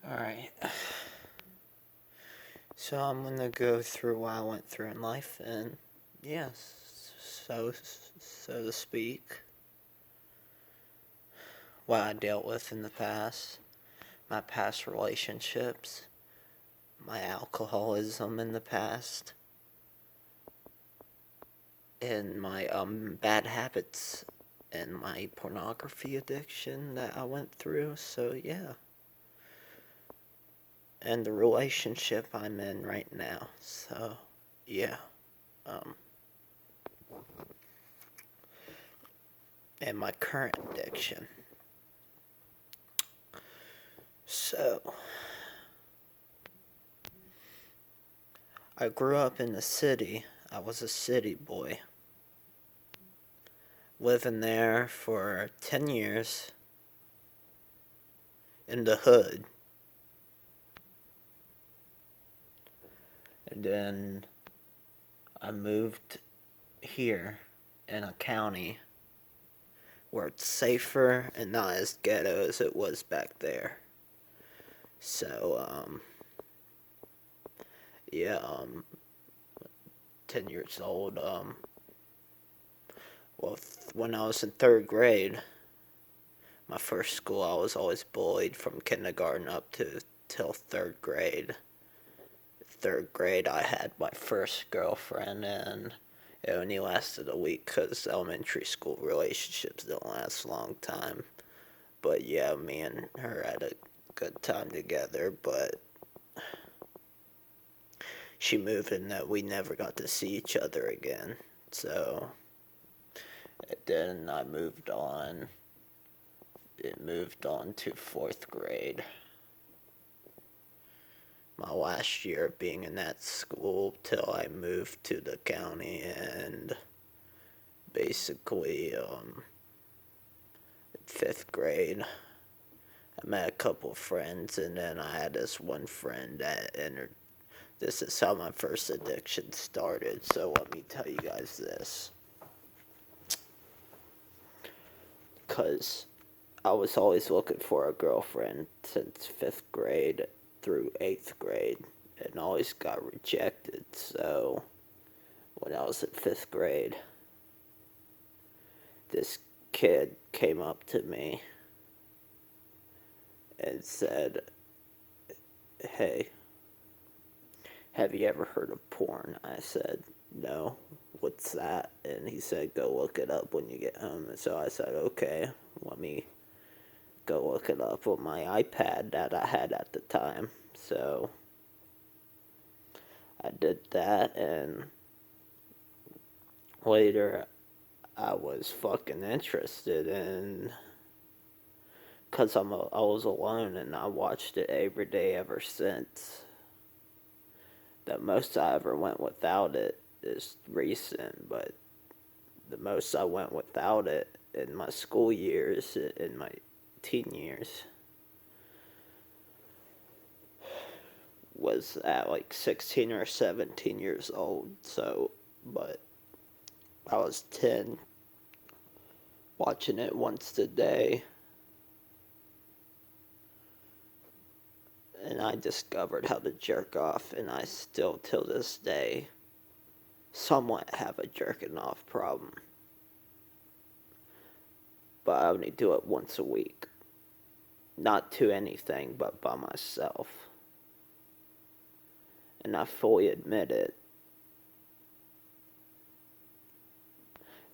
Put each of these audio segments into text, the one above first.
Alright, so I'm gonna go through what I went through in life, and yes, so to speak, what I dealt with in the past, my past relationships, my alcoholism in the past, and my bad habits, and my pornography addiction that I went through, so yeah. And the relationship I'm in right now, so yeah. Um, and my current addiction. So, I grew up in the city. I was a city boy. Living there for 10 years in the hood. And then I moved here in a county where it's safer and not as ghetto as it was back there. So, yeah, 10 years old. Well, when I was in third grade, my first school, I was always bullied from kindergarten up to till third grade. Third grade, I had my first girlfriend, and it only lasted a week because elementary school relationships don't last a long time. But yeah, me and her had a good time together, but she moved and that we never got to see each other again. So then I moved on. It moved on to fourth grade. My last year of being in that school till I moved to the county, and basically fifth grade I met a couple of friends, and then I had this one friend that entered. This is how my first addiction started, so let me tell you guys this. Because I was always looking for a girlfriend since fifth grade through eighth grade and always got rejected. So when I was in fifth grade, this kid came up to me and said, "Hey, have you ever heard of porn?" I said, "No, what's that?" And he said, "Go look it up when you get home." And so I said, "Okay, let me go look it up on my iPad that I had at the time." So I did that, and later I was fucking interested in, because I was alone, and I watched it every day ever since. The most I ever went without it is recent, but the most I went without it in my school years, in my teen years, was at like 16 or 17 years old. So, but I was 10, watching it once a day, and I discovered how to jerk off, and I still, till this day, somewhat have a jerking off problem. But I only do it once a week. Not to anything, but by myself. And I fully admit it.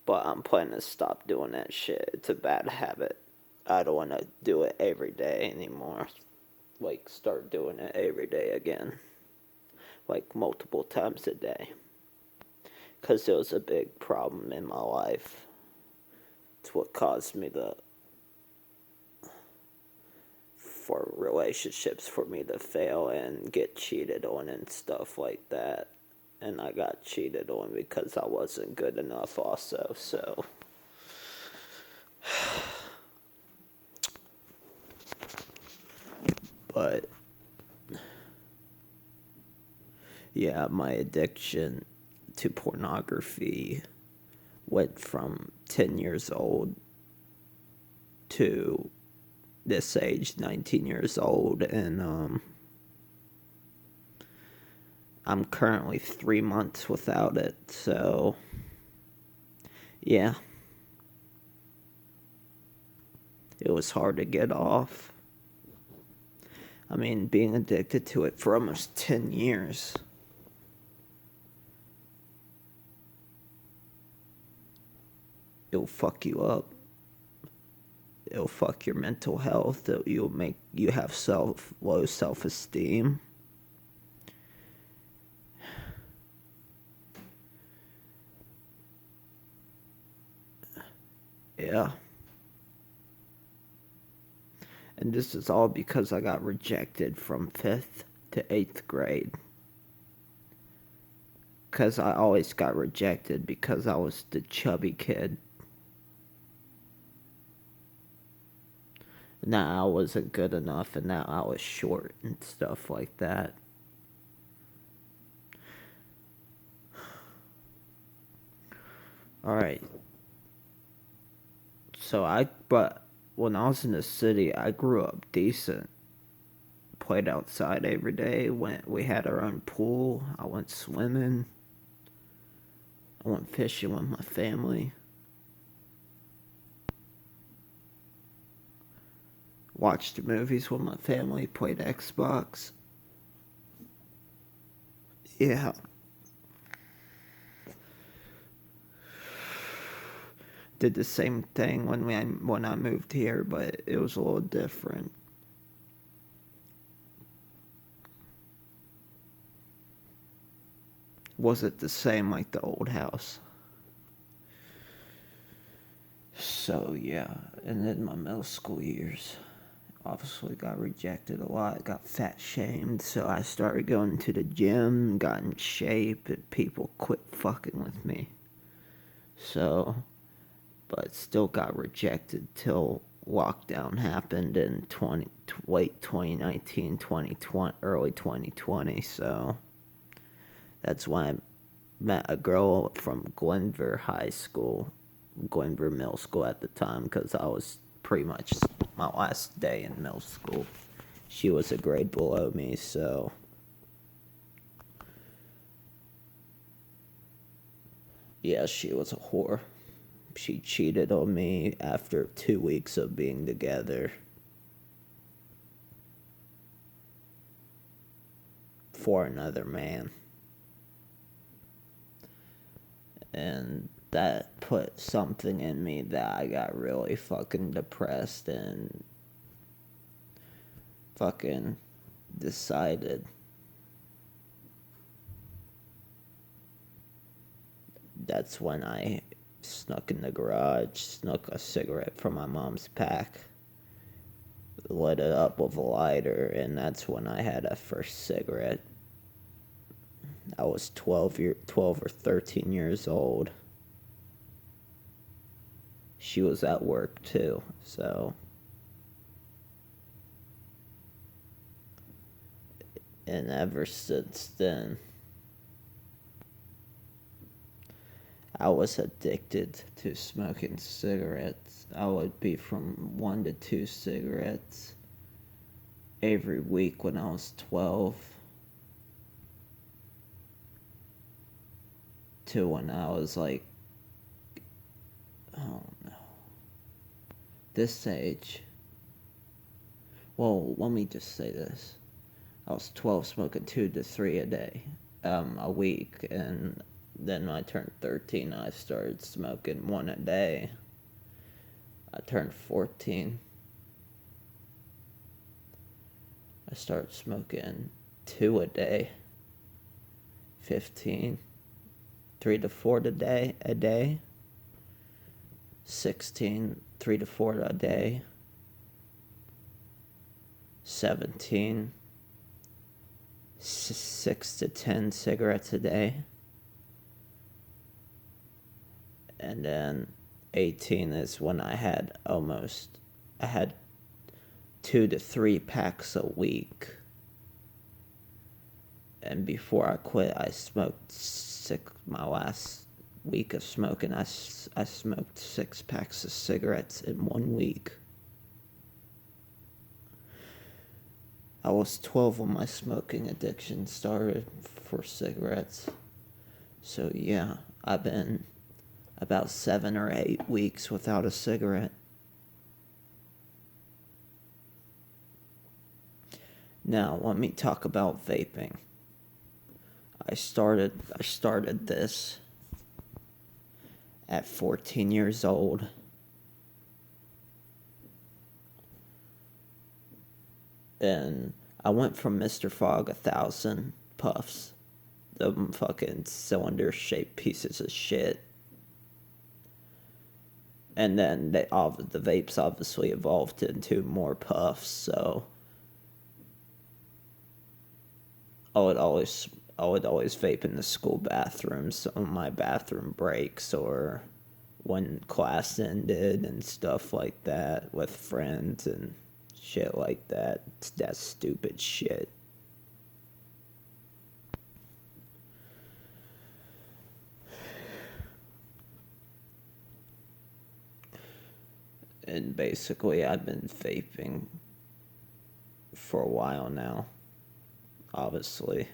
But I'm planning to stop doing that shit. It's a bad habit. I don't want to do it every day anymore. Like, start doing it every day again. Like, multiple times a day. Because it was a big problem in my life. It's what caused me for relationships for me to fail and get cheated on and stuff like that. And I got cheated on because I wasn't good enough also, so but yeah, my addiction to pornography went from 10 years old to this age, 19 years old, and I'm currently 3 months without it, so yeah, it was hard to get off. I mean, being addicted to it for almost 10 years. It'll fuck you up. It'll fuck your mental health. You'll make you have low self-esteem. Yeah. And this is all because I got rejected from 5th to 8th grade. Because I always got rejected because I was the chubby kid. Now I wasn't good enough, and now I was short and stuff like that. Alright. But when I was in the city, I grew up decent. Played outside every day. We had our own pool. I went swimming. I went fishing with my family. Watched movies with my family. Played Xbox. Yeah. Did the same thing when I moved here, but it was a little different. Was it the same like the old house? So yeah, and then my middle school years, obviously got rejected a lot, got fat shamed, so I started going to the gym, got in shape, and people quit fucking with me. So, but still got rejected till lockdown happened in late 2019, 2020, early 2020, so that's when I met a girl from Glenver High School, Glenver Middle School at the time, because I was pretty much my last day in middle school. She was a grade below me, so yeah, she was a whore. She cheated on me after 2 weeks of being together for another man. And that put something in me that I got really fucking depressed and fucking decided that's when I snuck in the garage, snuck a cigarette from my mom's pack, lit it up with a lighter, and that's when I had a first cigarette. I was 12 or 13 years old. She was at work too, so. And ever since then, I was addicted to smoking cigarettes. I would be from 1 to 2 cigarettes every week when I was 12 to when I was like, oh no, this age. Well, let me just say this. I was 12 smoking 2 to 3 a day, a week, and then when I turned 13, I started smoking 1 a day. I turned 14. I started smoking 2 a day. 15. 3 to 4 a day. 16. 3 to 4 a day. 17. 6 to 10 cigarettes a day. And then 18 is when I had 2 to 3 packs a week. And before I quit, I smoked my last week of smoking, I smoked 6 packs of cigarettes in 1 week. I was 12 when my smoking addiction started for cigarettes. So yeah, I've been about 7 or 8 weeks without a cigarette. Now, let me talk about vaping. I started this at 14 years old. And I went from Mr. Fogg 1,000 puffs, them fucking cylinder shaped pieces of shit. And then the vapes obviously evolved into more puffs, so I would always vape in the school bathrooms on my bathroom breaks or when class ended and stuff like that with friends and shit like that. That stupid shit. And basically, I've been vaping for a while now, obviously.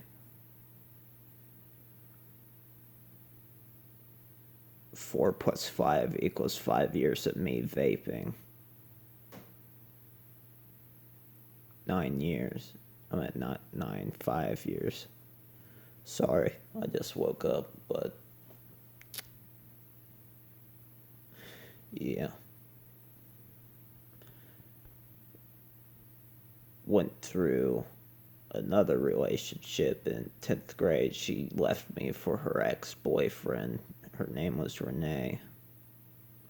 4 plus 5 equals 5 years of me vaping. 9 years. I meant not 9, 5 years. Sorry, I just woke up, but yeah. Went through another relationship in 10th grade. She left me for her ex-boyfriend. Her name was Renee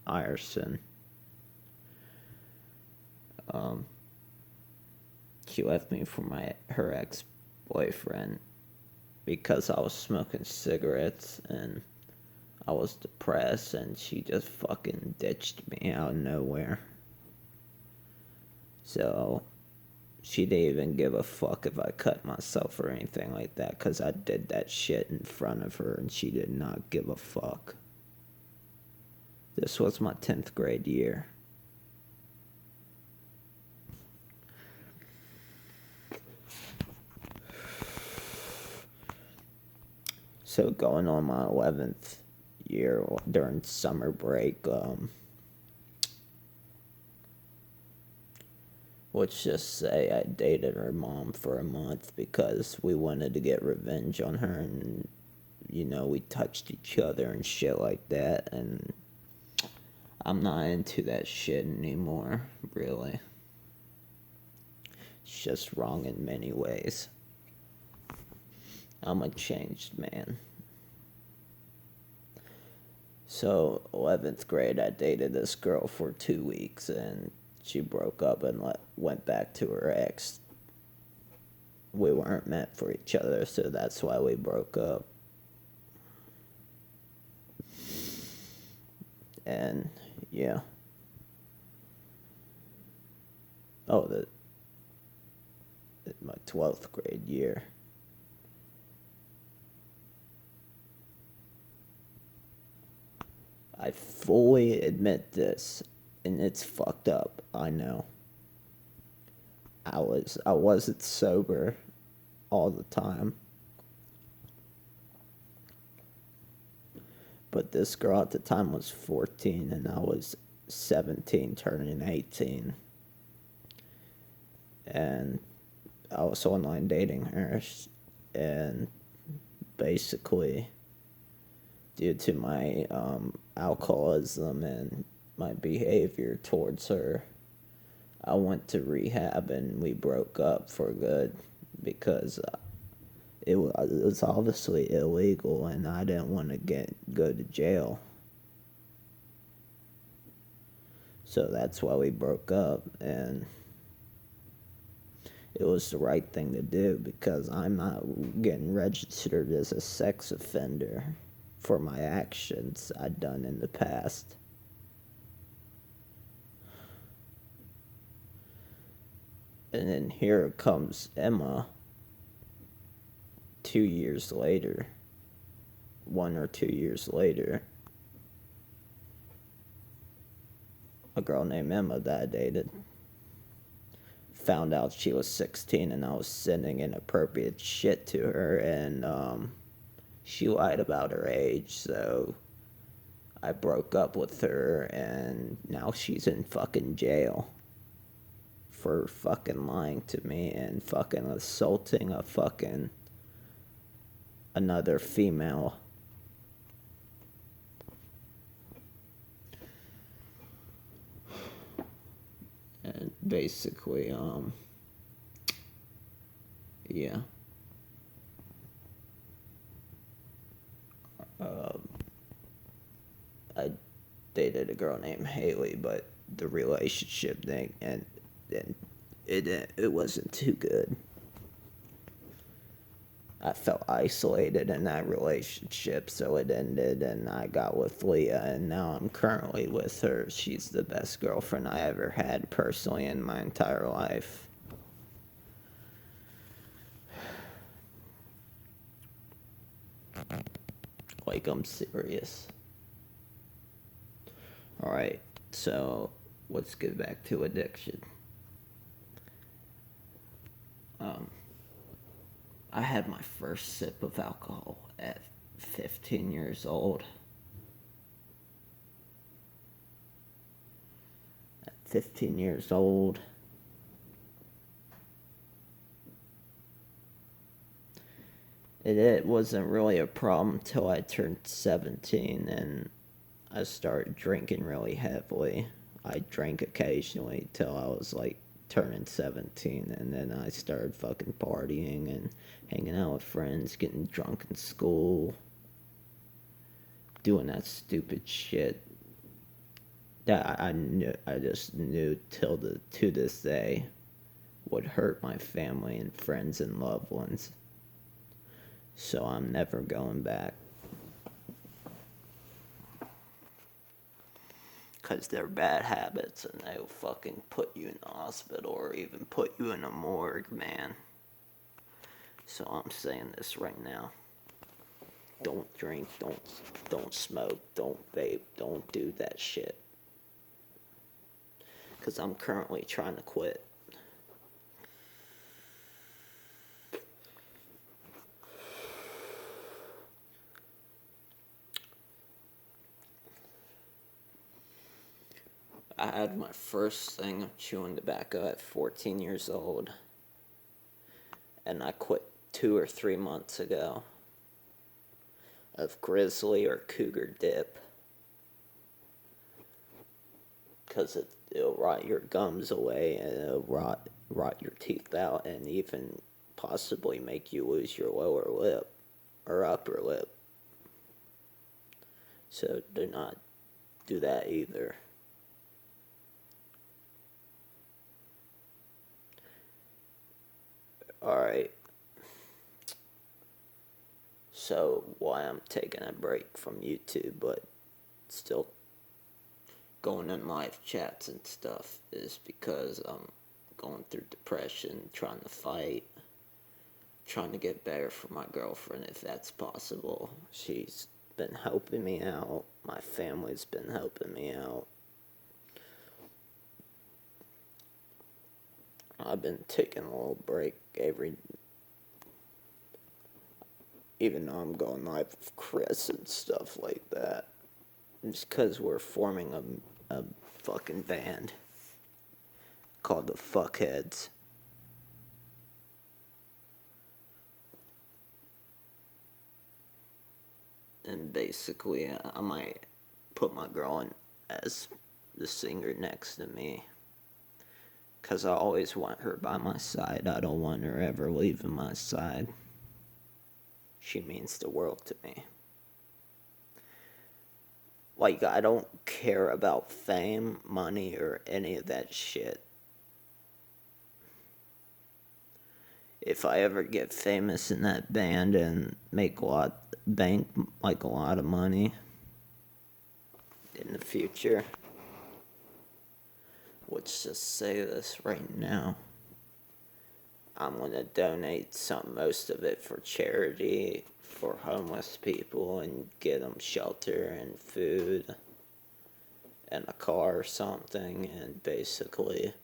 Ierson. She left me for her ex-boyfriend because I was smoking cigarettes and I was depressed, and she just fucking ditched me out of nowhere. So she didn't even give a fuck if I cut myself or anything like that, because I did that shit in front of her and she did not give a fuck. This was my 10th grade year. So going on my 11th year during summer break, let's just say I dated her mom for a month because we wanted to get revenge on her, and we touched each other and shit like that, and I'm not into that shit anymore, really. It's just wrong in many ways. I'm a changed man. So, 11th grade, I dated this girl for 2 weeks, and she broke up and went back to her ex. We weren't meant for each other, so that's why we broke up. And, yeah. Oh, my 12th grade year. I fully admit this, and it's fucked up, I know. I wasn't sober all the time. But this girl at the time was 14 and I was 17 turning 18. And I was online dating her, and basically due to my alcoholism and my behavior towards her, I went to rehab and we broke up for good because it was obviously illegal and I didn't want to go to jail. So that's why we broke up, and it was the right thing to do because I'm not getting registered as a sex offender for my actions I'd done in the past. And then here comes Emma 2 years later, 1 or 2 years later. A girl named Emma that I dated. found out she was 16 and I was sending inappropriate shit to her, and she lied about her age, so I broke up with her, and now she's in fucking jail for fucking lying to me and fucking assaulting a fucking another female. And basically, yeah. I dated a girl named Haley, but the relationship thing and it wasn't too good. I felt isolated in that relationship, so it ended, and I got with Leah, and now I'm currently with her. She's the best girlfriend I ever had personally in my entire life. Like, I'm serious. Alright, so let's get back to addiction. I had my first sip of alcohol at 15 years old. At 15 years old, it wasn't really a problem until I turned 17 and I started drinking really heavily. I drank occasionally till I was like turning 17, and then I started fucking partying and hanging out with friends, getting drunk in school, doing that stupid shit that I just knew to this day would hurt my family and friends and loved ones. So I'm never going back. Because they're bad habits and they'll fucking put you in the hospital or even put you in a morgue, man. So I'm saying this right now. Don't drink, don't smoke, don't vape, don't do that shit. Because I'm currently trying to quit. I had my first thing of chewing tobacco at 14 years old, and I quit 2 or 3 months ago of Grizzly or Cougar Dip, because it'll rot your gums away and it'll rot your teeth out and even possibly make you lose your lower lip or upper lip. So do not do that either. Alright. So why I'm taking a break from YouTube but still going in live chats and stuff is because I'm going through depression, trying to fight, trying to get better for my girlfriend if that's possible. She's been helping me out. My family's been helping me out. I've been taking a little break even though I'm going live with Chris and stuff like that. It's because we're forming a fucking band called the Fuckheads. And basically, I might put my girl in as the singer next to me. Because I always want her by my side. I don't want her ever leaving my side. She means the world to me. Like, I don't care about fame, money, or any of that shit. If I ever get famous in that band and make a lot of money in the future, let's just say this right now. I'm going to donate most of it for charity for homeless people and get them shelter and food and a car or something, and basically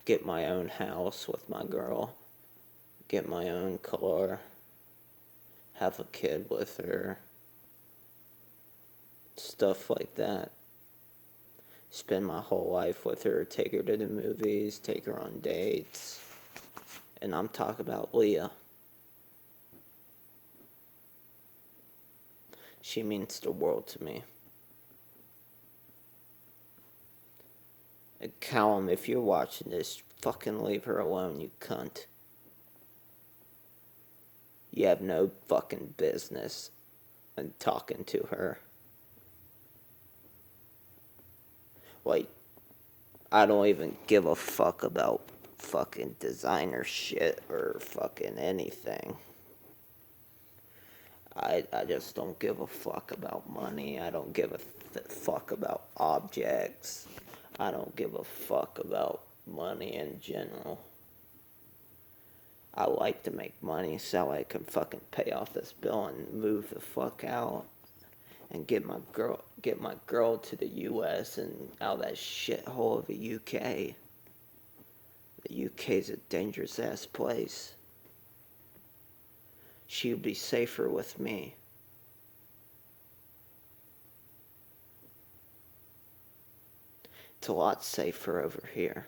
get my own house with my girl, get my own car, have a kid with her, stuff like that. Spend my whole life with her, take her to the movies, take her on dates. And I'm talking about Leah. She means the world to me. And Callum, if you're watching this, fucking leave her alone, you cunt. You have no fucking business in talking to her. Like, I don't even give a fuck about fucking designer shit or fucking anything. I just don't give a fuck about money. I don't give a fuck about objects. I don't give a fuck about money in general. I like to make money so I can fucking pay off this bill and move the fuck out and get my girl to the US and out of that shithole of the UK. The UK's a dangerous ass place. She would be safer with me. It's a lot safer over here.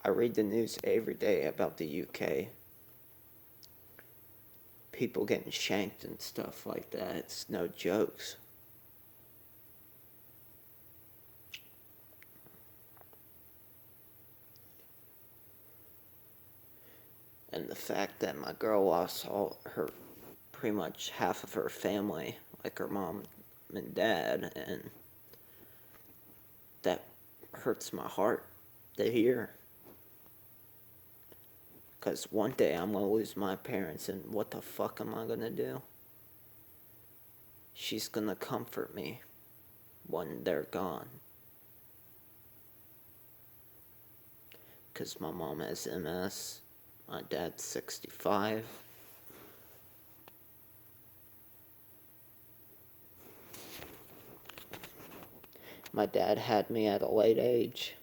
I read the news every day about the UK. People getting shanked and stuff like that. It's no jokes. And the fact that my girl lost pretty much half of her family, like her mom and dad, and that hurts my heart to hear. Because one day I'm going to lose my parents, and what the fuck am I going to do? She's going to comfort me when they're gone. Because my mom has MS, my dad's 65. My dad had me at a late age.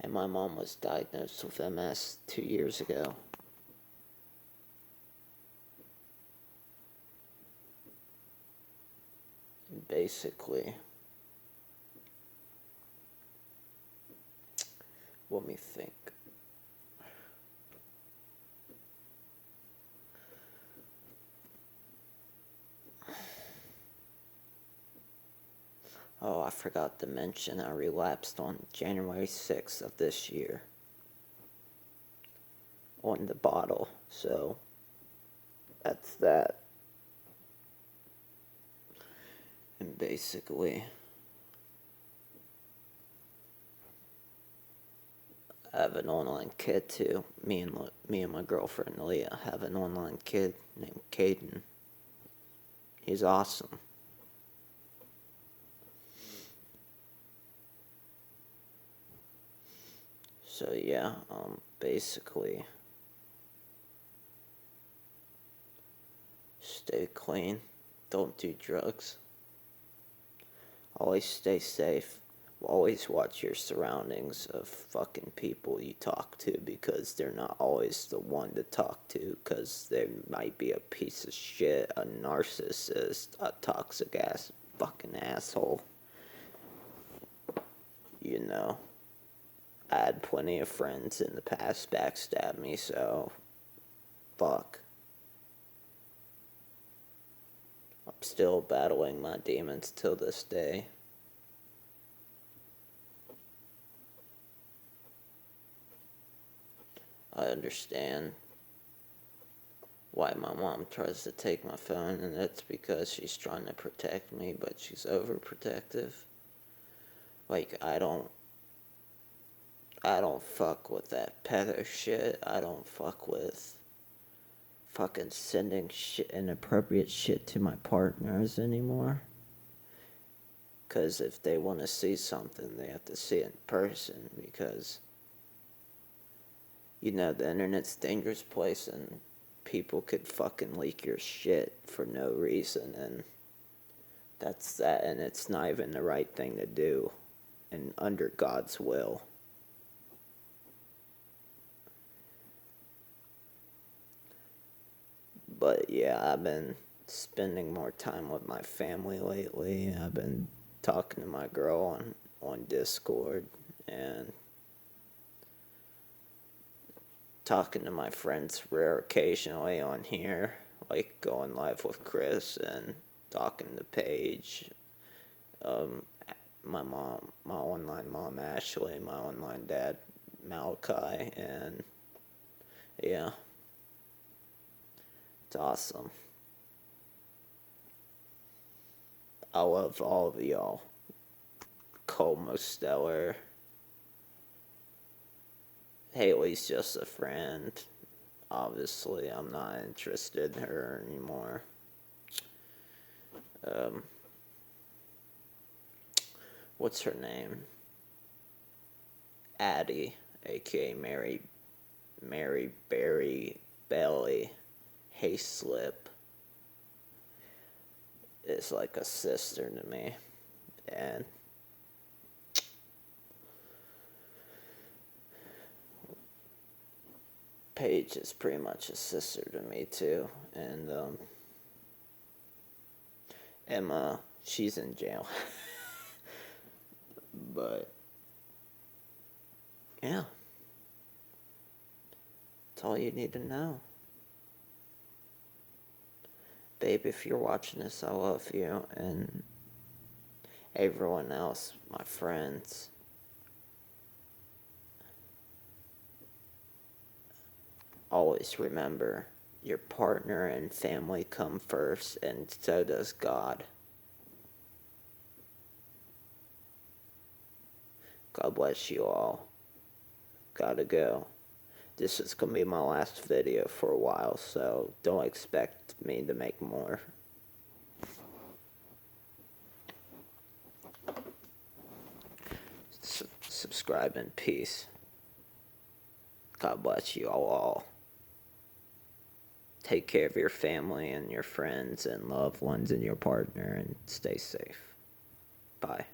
And my mom was diagnosed with MS 2 years ago. And basically, let me think. Oh, I forgot to mention I relapsed on January 6th of this year on the bottle, so that's that. And basically, I have an online kid too. Me and my girlfriend Leah have an online kid named Caden. He's awesome. So yeah, basically, stay clean, don't do drugs, always stay safe, always watch your surroundings of fucking people you talk to, because they're not always the one to talk to, because they might be a piece of shit, a narcissist, a toxic ass fucking asshole. You know, I had plenty of friends in the past backstab me, so fuck. I'm still battling my demons till this day. I understand why my mom tries to take my phone, and that's because she's trying to protect me, but she's overprotective. Like, I don't fuck with that pedo shit. I don't fuck with fucking sending shit, inappropriate shit to my partners anymore. Because if they want to see something, they have to see it in person, because, you know, the internet's a dangerous place, and people could fucking leak your shit for no reason, and that's that, and it's not even the right thing to do, and under God's will. But yeah, I've been spending more time with my family lately. I've been talking to my girl on Discord, and talking to my friends rare occasionally on here, like going live with Chris and talking to Paige, um, my mom, my online mom Ashley, my online dad Malachi, and yeah, it's awesome. I love all of y'all. Cole Mosteller. Haley's just a friend. Obviously, I'm not interested in her anymore. Um, what's her name? Addie, aka Mary Berry Belly Hayslip, is like a sister to me, and Paige is pretty much a sister to me too, and Emma, she's in jail, but yeah, that's all you need to know. Babe, if you're watching this, I love you, and everyone else, my friends. Always remember, your partner and family come first, and so does God. God bless you all. Gotta go. This is gonna be my last video for a while, so don't expect me to make more. Subscribe and peace. God bless you all. Take care of your family and your friends and loved ones and your partner, and stay safe. Bye.